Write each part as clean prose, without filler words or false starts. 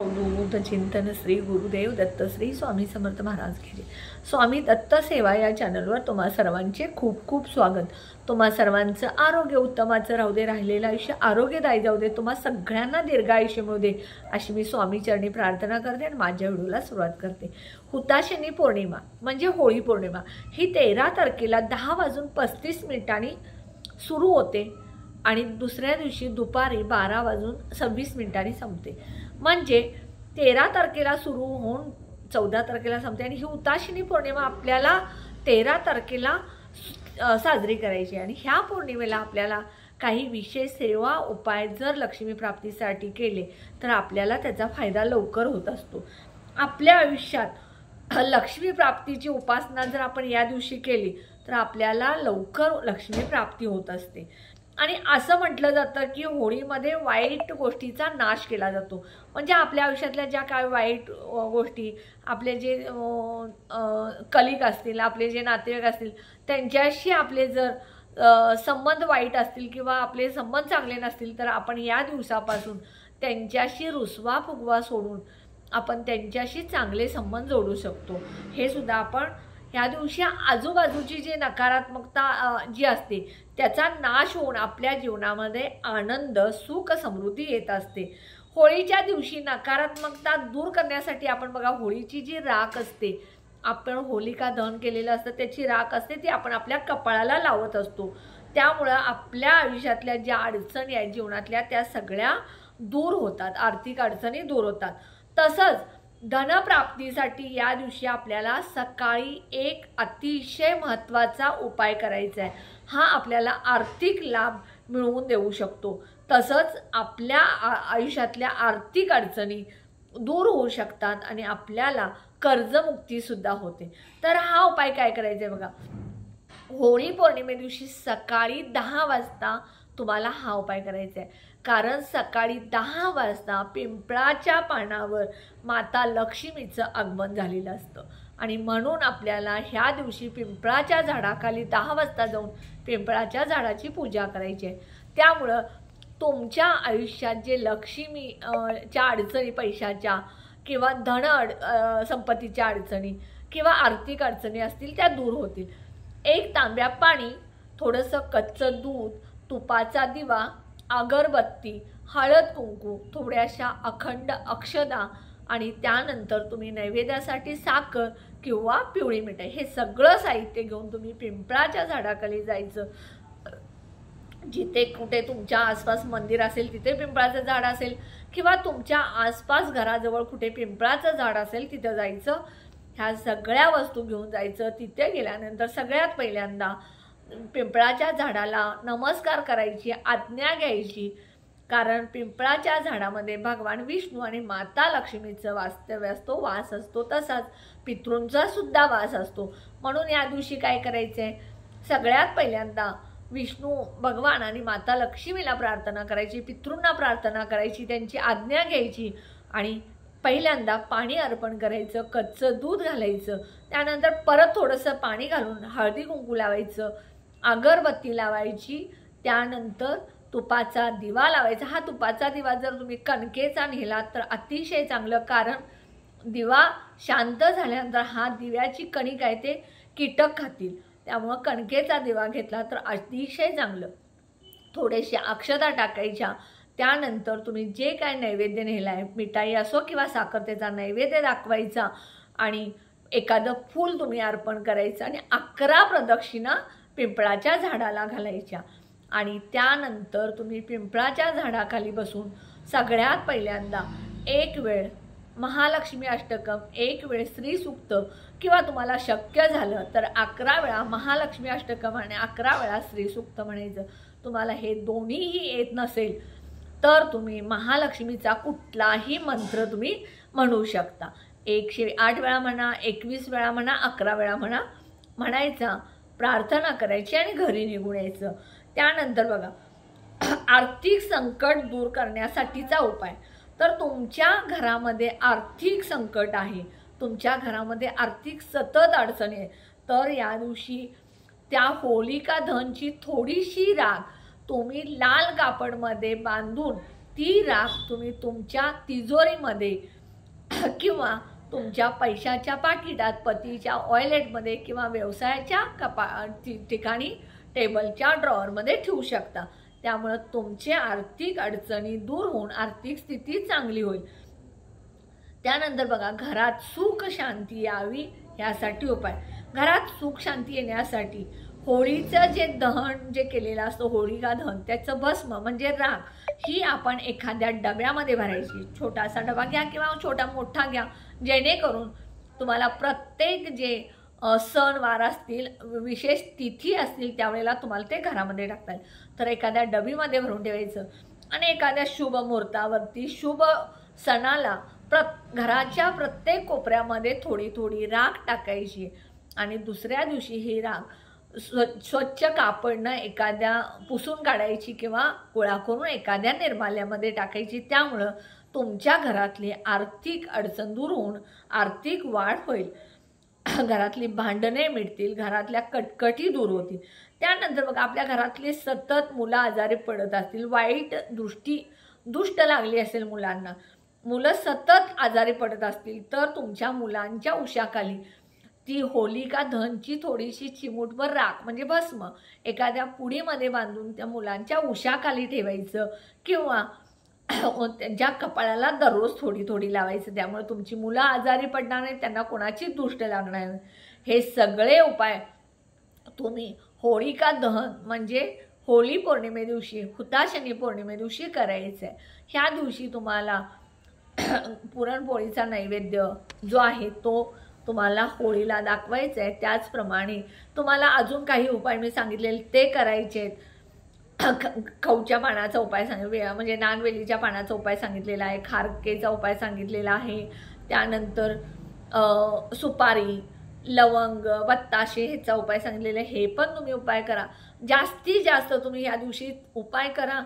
अवधूत चिंतन श्री गुरुदेव दत्त श्री स्वामी समर्थ महाराज घे स्वामी दत्त सेवा या चॅनलवर तुम्हा सर्वांचे खूप खूप स्वागत। तुम्हा सर्वांचं आरोग्य उत्तमाचं राहू दे, राहिलेलं आयुष्य आरोग्यदायी जाऊ दे, तुम्हा सगळ्यांना दीर्घायुष्य मिळू दे अशी मी स्वामी चरणी प्रार्थना करते आणि माझ्या व्हिडिओला सुरुवात करते। हुताशनी पौर्णिमा म्हणजे होळी पौर्णिमा ही 13 तारखेला 10:35 सुरू होते आणि दुसऱ्या दिवशी दुपारी 12:26 संपते। म्हणजे 13 तारखेला सुरू होऊन 14 तारखेला संपते आणि ही हुताशनी पौर्णिमा आपल्याला 13 तारखेला साजरी करायची। आणि ह्या पौर्णिमेला आपल्याला काही विशेष सेवा उपाय जर लक्ष्मी प्राप्तीसाठी केले तर आपल्याला त्याचा फायदा लवकर होत असतो। आपल्या आयुष्यात लक्ष्मी प्राप्तीची उपासना जर आपण या दिवशी केली तर आपल्याला लवकर लक्ष्मी प्राप्ती होत असते। आणि असं म्हटलं जातं की होळीमध्ये वाईट गोष्टीचा नाश केला जातो। म्हणजे आपल्या आयुष्यातल्या ज्या काय वाईट गोष्टी, आपले जे कलिग असतील, आपले जे नातेवाईक असतील, त्यांच्याशी आपले जर संबंध वाईट असतील किंवा आपले संबंध चांगले नसतील तर आपण या दिवसापासून त्यांच्याशी रुसवा फुगवा सोडून आपण त्यांच्याशी चांगले संबंध जोडू शकतो। हे सुद्धा आपण ह्या दिवशी आजूबाजूची जी नकारात्मकता जी असते त्याचा नाश होऊन आपल्या जीवनामध्ये आनंद सुख समृद्धी येत असते। होळीच्या दिवशी नकारात्मकता दूर करण्यासाठी आपण बघा, होळीची जी राख असते, आपण होलिका दहन केलेलं असतं त्याची राख असते ती आपण आपल्या कपाळाला लावत असतो। त्यामुळे आपल्या आयुष्यातल्या ज्या अडचणी आहेत जीवनातल्या त्या सगळ्या दूर होतात, आर्थिक अडचणी दूर होतात। तसंच धनप्राप्तीसाठी या दिवशी आपल्याला सकाळी एक अतिशय महत्त्वाचा उपाय करायचा आहे। हा आपल्याला आर्थिक लाभ मिळवून देऊ शकतो। तसंच आपल्या आयुष्यातल्या आर्थिक अडचणी दूर होऊ शकतात आणि आपल्याला कर्जमुक्ती सुद्धा होते। तर हा उपाय काय करायचा आहे बघा, होळी पौर्णिमे दिवशी सकाळी 10 वाजता तुम्हाला हा उपाय करायचा आहे। कारण सकाळी 10 वाजता पिंपळाच्या पानावर माता लक्ष्मीचं आगमन झालेलं असतं आणि म्हणून आपल्याला ह्या दिवशी पिंपळाच्या झाडाखाली 10 वाजता जाऊन पिंपळाच्या झाडाची पूजा करायची आहे। त्यामुळं तुमच्या आयुष्यात जे लक्ष्मीच्या अडचणी, पैशाच्या किंवा संपत्तीच्या अडचणी किंवा आर्थिक अडचणी असतील त्या दूर होतील। 1 तांब्या पाणी, थोडंसं कच्चं दूध, तुपाचा दिवा, अगरबत्ती, हळद कुंकू, थोड्याशा अखंड अक्षदा आणि त्यानंतर तुम्ही नैवेद्यासाठी साखर किंवा पिवळी मिठाई हे सगळं साहित्य घेऊन तुम्ही पिंपळाच्या झाडाखाली जायचं। जिथे कुठे तुमच्या आसपास मंदिर असेल तिथे पिंपळाचं झाड असेल किंवा तुमच्या आसपास घराजवळ कुठे पिंपळाचं झाड असेल तिथं जायचं। ह्या सगळ्या वस्तू घेऊन जायचं। तिथे गेल्यानंतर सगळ्यात पहिल्यांदा पिंपळाच्या झाडाला नमस्कार करायची, आज्ञा घ्यायची। कारण पिंपळाच्या झाडामध्ये भगवान विष्णू आणि माता लक्ष्मीचं वास्तव्य असतो, वास असतो, तसाच पितृंचा सुद्धा वास असतो। म्हणून या दिवशी काय करायचं आहे, सगळ्यात पहिल्यांदा विष्णू भगवान आणि माता लक्ष्मीला प्रार्थना करायची, पितृंना प्रार्थना करायची, त्यांची आज्ञा घ्यायची आणि पहिल्यांदा पाणी अर्पण करायचं, कच्चं दूध घालायचं, त्यानंतर परत थोडंसं पाणी घालून हळदी कुंकू लावायचं, अगरबत्ती लावायची, त्यानंतर तुपाचा दिवा लावायचा। हा तुपाचा दिवा जर तुम्ही कणकेचा नेलात तर अतिशय चांगलं, कारण दिवा शांत झाल्यानंतर हा दिव्याची कणिक आहे ते कीटक खातील, त्यामुळं कणकेचा दिवा घेतला तर अतिशय चांगलं। थोडेशा अक्षता टाकायच्या, त्यानंतर तुम्ही जे काय नैवेद्य नेला आहे, मिठाई असो किंवा साखर, त्याचा नैवेद्य दाखवायचा आणि एखादं फूल तुम्ही अर्पण करायचं आणि 11 प्रदक्षिणा पिंपळाच्या झाडाला घालायच्या। आणि त्यानंतर तुम्ही पिंपळाच्या झाडाखाली बसून सगळ्यात पहिल्यांदा एक वेळ महालक्ष्मी अष्टकम, एक वेळ श्री सूक्त किंवा तुम्हाला शक्य झालं तर 11 वेळा महालक्ष्मी अष्टकम आणि 11 वेळा श्री सूक्त म्हणायचं। तुम्हाला हे दोन्हीही येत नसेल तर तुम्ही महालक्ष्मीचा कुठलाही मंत्र तुम्ही म्हणू शकता। 108 वेळा म्हणा, 21 वेळा म्हणा, 11 वेळा म्हणायचा, प्रार्थना करायची आणि घरी निघून यायचं। त्यानंतर बघा, आर्थिक संकट दूर करण्यासाठीचा उपाय, तर तुमच्या घरामध्ये आर्थिक संकट आहे, तुमच्या घरामध्ये आर्थिक सतत अडचणी आहे, तर या दिवशी त्या होलिका दहनची थोडीशी राख तुम्ही लाल कापडमध्ये बांधून ती राख तुम्ही तुमच्या तिजोरीमध्ये किंवा तुमच्या पैशाच्या पाकिटात, पतीच्या वॉलेटमध्ये किंवा व्यवसायाच्या ठिकाणी टेबलच्या ड्रॉवरमध्ये ठेवू शकता. त्यामुळे तुमचे आर्थिक अडचणी दूर होऊन आर्थिक स्थिती चांगली होईल. त्यानंतर बघा, घरात सुख शांती यावी यासाठी उपाय. घरात सुख शांती येण्यासाठी होळीचं जे दहन जे केलेलं असतं, होळिका दहन, त्याचं भस्म म्हणजे राख ही आपण एखाद्या डब्यामध्ये भरायची. छोटासा डबा घ्या किंवा छोटा मोठा घ्या, जेणेकरून तुम्हाला प्रत्येक जे सण वार असतील, विशेष तिथी असतील, त्यावेळेला तुम्हाला ते घरामध्ये टाकता येईल. तर एखाद्या डबीमध्ये भरून ठेवायचं आणि एखाद्या शुभ मुहूर्तावरती शुभ सणाला घराच्या प्रत्येक कोपऱ्यामध्ये थोडी थोडी राख टाकायची आणि दुसऱ्या दिवशी ही राख स्वच्छ कापडनं एखाद्या पुसून काढायची किंवा गोळा करून एखाद्या निर्माल्यामध्ये टाकायची. त्यामुळं तुमच्या घरातली आर्थिक अडचण दूर होऊन आर्थिक वाढ होईल. घरातली भांडणे मिटतील, घरातल्या कटकटी दूर होतील. त्यानंतर बघा, आपल्या घरातले सतत मुलं आजारी पडत असतील, वाईट दुष्ट लागली असेल मुलांना, मुलं सतत आजारी पडत असतील, तर तुमच्या मुलांच्या उशाखाली ती होलिका दहनची थोडीशी चिमूटभर राख म्हणजे भस्म एखाद्या पुडीमध्ये बांधून त्या मुलांच्या उशाखाली ठेवायचं किंवा त्यांच्या कपाळाला दररोज थोडी थोडी लावायचं. त्यामुळे तुमची मुलं आजारी पडणार नाही, त्यांना कोणाची दुष्ट लागणार नाही. हे सगळे उपाय तुम्ही होळिका दहन म्हणजे होळी पौर्णिमे दिवशी, हुताशनी पौर्णिमे दिवशी करायचं आहे. ह्या दिवशी तुम्हाला पुरणपोळीचा नैवेद्य जो आहे तो तुम्हाला होळीला दाखवायचा आहे. त्याचप्रमाणे तुम्हाला अजून काही उपाय मी सांगितलेले ते करायचे आहेत. खवच्या पानाचा उपाय म्हणजे नागवेलीच्या पानाचा उपाय सांगितलेला आहे, खारकेचा उपाय सांगितलेला आहे, त्यानंतर सुपारी, लवंग, बत्ताशे ह्याचा उपाय सांगितलेला आहे. हे पण तुम्ही उपाय करा. जास्तीत जास्त तुम्ही ह्या दिवशी उपाय करा,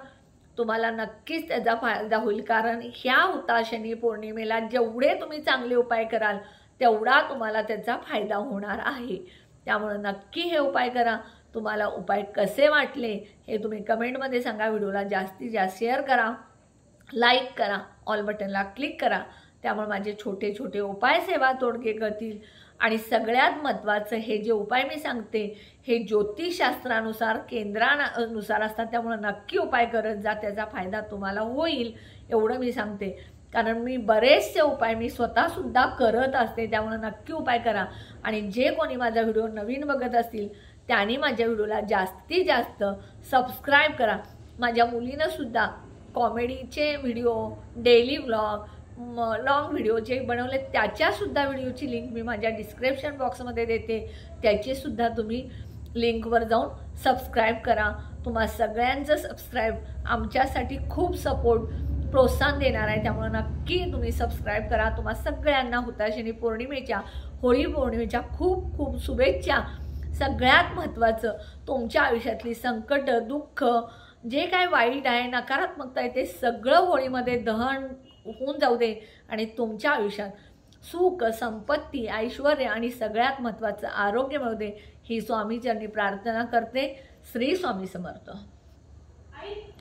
तुम्हाला नक्कीच त्याचा फायदा होईल. कारण ह्या हुताशनी पौर्णिमेला जेवढे तुम्ही चांगले उपाय कराल तेवढा तुम्हाला त्याचा फायदा होणार आहे. त्यामुळे नक्की हे उपाय करा. तुम्हाला उपाय कसे वाटले हे तुम्ही कमेंटमध्ये सांगा. व्हिडिओला जास्तीत जास्त शेअर करा, लाईक करा, ऑल बटनला क्लिक करा. त्यामुळे माझे छोटे छोटे उपाय सेवा तोडगे करतील. आणि सगळ्यात महत्त्वाचं, हे जे उपाय मी सांगते हे ज्योतिषशास्त्रानुसार केंद्रानुसार असतात. त्यामुळे नक्की उपाय करत जा, त्याचा फायदा तुम्हाला होईल एवढं मी सांगते. कारण मी बरेचसे उपाय मी स्वतःसुद्धा करत असते. त्यामुळे नक्की उपाय करा. आणि जे कोणी माझा व्हिडिओ नवीन बघत असतील त्यांनी माझ्या व्हिडिओला जास्तीत जास्त सबस्क्राईब करा. माझ्या मुलीनंसुद्धा कॉमेडीचे video, daily vlog, long video जे बनवले त्याच्यासुद्धा व्हिडिओची लिंक मी माझ्या डिस्क्रिप्शन बॉक्समध्ये देते. त्याचीसुद्धा तुम्ही लिंकवर जाऊन सबस्क्राईब करा. तुम्हा सगळ्यांचं सबस्क्राईब आमच्यासाठी खूप प्रोत्साहन देणार आहे. त्यामुळे नक्की तुम्ही सबस्क्राईब करा. तुम्हा सगळ्यांना हुताशनी पौर्णिमेच्या, होळी पौर्णिमेच्या खूप खूप शुभेच्छा. सगळ्यात महत्त्वाचं, तुमच्या आयुष्यातली संकट, दुःख, जे काय वाईट आहे, नकारात्मकता आहे, ते सगळं होळीमध्ये दहन होऊन जाऊ दे आणि तुमच्या आयुष्यात सुख, संपत्ती, ऐश्वर्य आणि सगळ्यात महत्त्वाचं आरोग्य मिळू दे, ही स्वामीचरणी प्रार्थना करते. श्री स्वामी समर्थ.